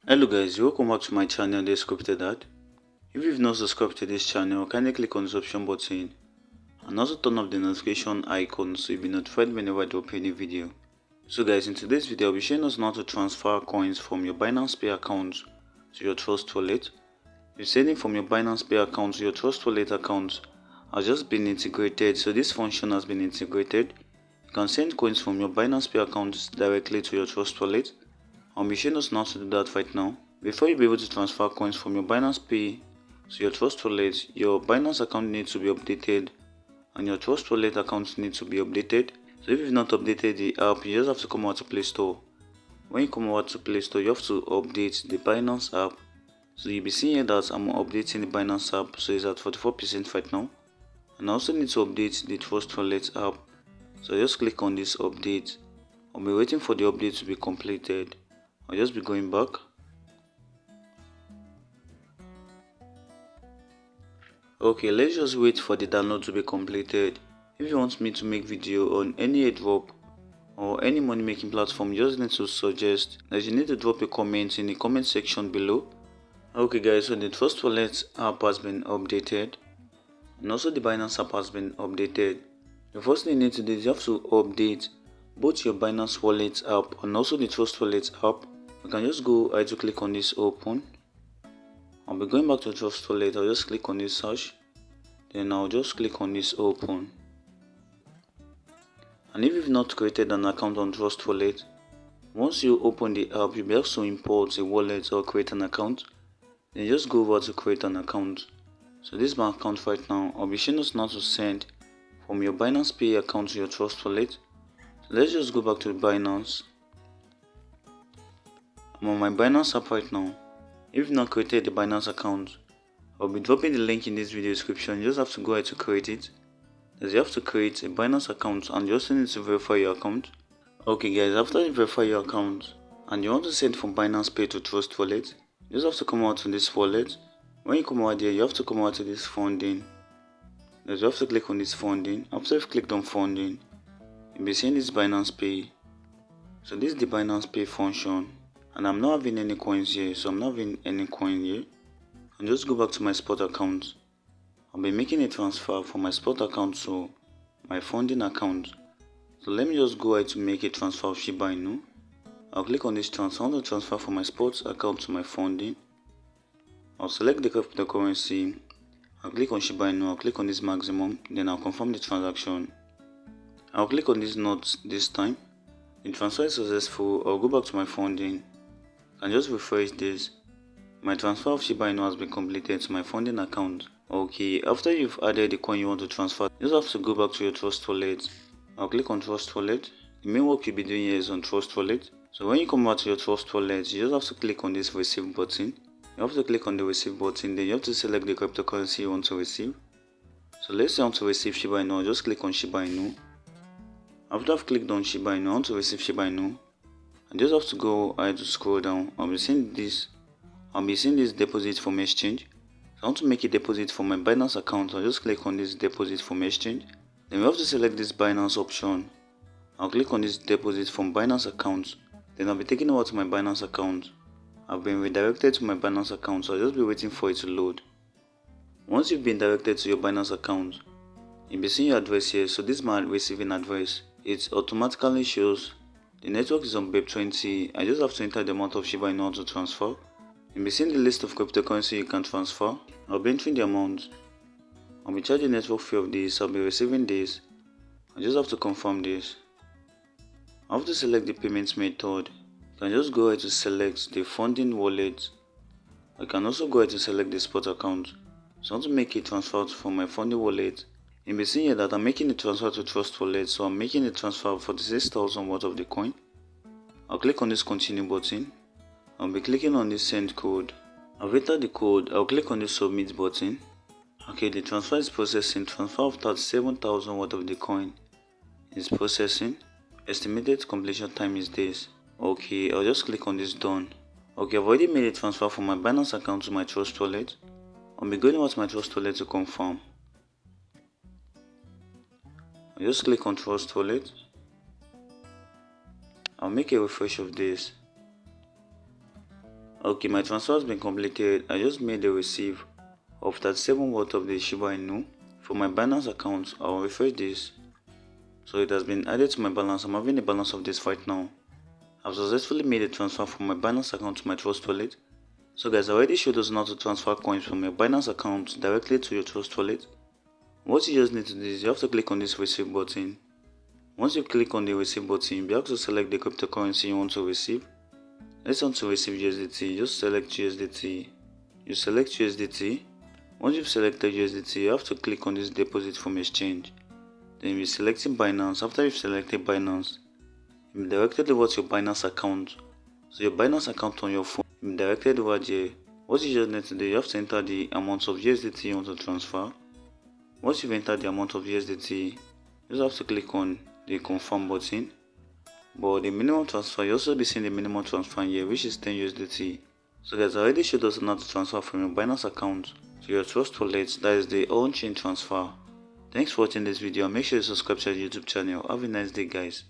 Hello guys, welcome back to my channel, this Cryptodad. If you've not subscribed to this channel, kindly click on the subscription button and also turn off the notification icon so you'll be notified whenever I drop any video. So guys, in today's video I'll be showing us how to transfer coins from your Binance Pay account to your Trust wallet. The sending from your Binance Pay account to your Trust wallet account has just been integrated, so this function has been integrated. You can send coins from your Binance Pay account directly to your Trust wallet. I'll be showing us how to do that right now. Before you be able to transfer coins from your Binance Pay to your Trust wallet, your Binance account needs to be updated and your Trust wallet account needs to be updated. So if you've not updated the app, you just have to come out to Play Store. When you come out to Play Store, you have to update the Binance app. So you'll be seeing here that I'm updating the Binance app, so it's at 44% right now. And I also need to update the Trust wallet app. So just click on this update. I'll be waiting for the update to be completed. I'll just be going back. Okay, let's just wait for the download to be completed. If you want me to make video on any airdrop or any money making platform, you just need to suggest that you need to drop a comment in the comment section below. Okay guys, so the Trust Wallet app has been updated and also the Binance app has been updated. The first thing you need to do is you have to update both your Binance Wallet app and also the Trust Wallet app. You can just go ahead to click on this open. I'll be going back to Trust Wallet. I'll just click on this search, then I'll just click on this open. And if you've not created an account on Trust Wallet, once you open the app, you'll be able to import a wallet or create an account. Then just go over to create an account. So this is my account right now. I'll be showing us how to send from your Binance Pay account to your Trust Wallet. So let's just go back to Binance. I'm on my Binance app right now. If you've not created the Binance account, I'll be dropping the link in this video description. You just have to go ahead to create it. As you have to create a Binance account and you also need to verify your account. Okay guys, after you verify your account and you want to send from Binance Pay to Trust Wallet, you just have to come out to this wallet. When you come out here, you have to come out to this funding. As you have to click on this funding. After you've clicked on funding, you'll be seeing this Binance Pay. So this is the Binance Pay function. And I'm not having any coins here, so I'm not having any coin here. And just go back to my spot account. I'll be making a transfer from my spot account to my funding account. So let me just go ahead to make a transfer of Shiba Inu. I'll click on this transfer. I want to transfer from my spot account to my funding. I'll select the cryptocurrency. I'll click on Shiba Inu. I'll click on this maximum. Then I'll confirm the transaction. I'll click on this note this time. The transfer is successful. I'll go back to my funding and just refresh this. My transfer of Shiba Inu has been completed to my funding account. Okay, after you've added the coin you want to transfer, you just have to go back to your Trust Wallet. I'll click on Trust Wallet. The main work you'll be doing here is on Trust Wallet. So when you come back to your Trust Wallet, you just have to click on this receive button. You have to click on the receive button, then you have to select the cryptocurrency you want to receive. So let's say I want to receive Shiba Inu. I'll just click on Shiba Inu. After I've clicked on Shiba Inu, I want to receive Shiba Inu. I just have to go ahead to scroll down. I'll be seeing this deposit from exchange. So I want to make a deposit from my Binance account. I'll just click on this deposit from exchange. Then we have to select this Binance option. I'll click on this deposit from Binance account. Then I'll be taken over to my Binance account. I've been redirected to my Binance account, so I'll just be waiting for it to load. Once you've been directed to your Binance account, you'll be seeing your address here. So this is my receiving address. It automatically shows the network is on BEP20. I just have to enter the amount of Shiba Inu to transfer. You'll be seeing the list of cryptocurrency you can transfer. I'll be entering the amount. I'll be charging network fee of this. I'll be receiving this. I just have to confirm this. I have to select the payment method. You can just go ahead to select the funding wallet. I can also go ahead to select the spot account. So I want to make a transfer from my funding wallet. You'll be seeing here that I'm making a transfer to Trust Wallet, so I'm making a transfer of 46,000 worth of the coin. I'll click on this continue button. I'll be clicking on this send code. I've entered the code. I'll click on this submit button. Okay, the transfer is processing. Transfer of 37,000 worth of the coin is processing. Estimated completion time is this. Okay, I'll just click on this done. Okay, I've already made a transfer from my Binance account to my Trust Wallet. I'll be going over to my Trust Wallet to confirm. I'll just click on Trust Wallet. I'll make a refresh of this. Okay, my transfer has been completed. I just made a receive of 37 worth of the Shiba Inu from my Binance account. I'll refresh this. So it has been added to my balance. I'm having a balance of this right now. I've successfully made a transfer from my Binance account to my Trust wallet. So guys, I already showed us how to transfer coins from your Binance account directly to your Trust wallet. What you just need to do is you have to click on this receive button. Once you click on the receive button, you'll be able to select the cryptocurrency you want to receive. Let's want to receive USDT. Just select USDT. You select USDT. Once you've selected USDT, you have to click on this deposit from exchange. Then you'll be selecting Binance. After you've selected Binance, you'll be directed over to your Binance account. So your Binance account on your phone, you'll be directed over there. What you just need to do, you have to enter the amount of USDT you want to transfer. Once you've entered the amount of USDT, you just have to click on the confirm button. But the minimum transfer, you also be seeing the minimum transfer here, which is 10 USDT. So guys, I already showed us how to transfer from your Binance account to your Trust wallet, that is the on-chain transfer. Thanks for watching this video. Make sure you subscribe to our YouTube channel. Have a nice day guys.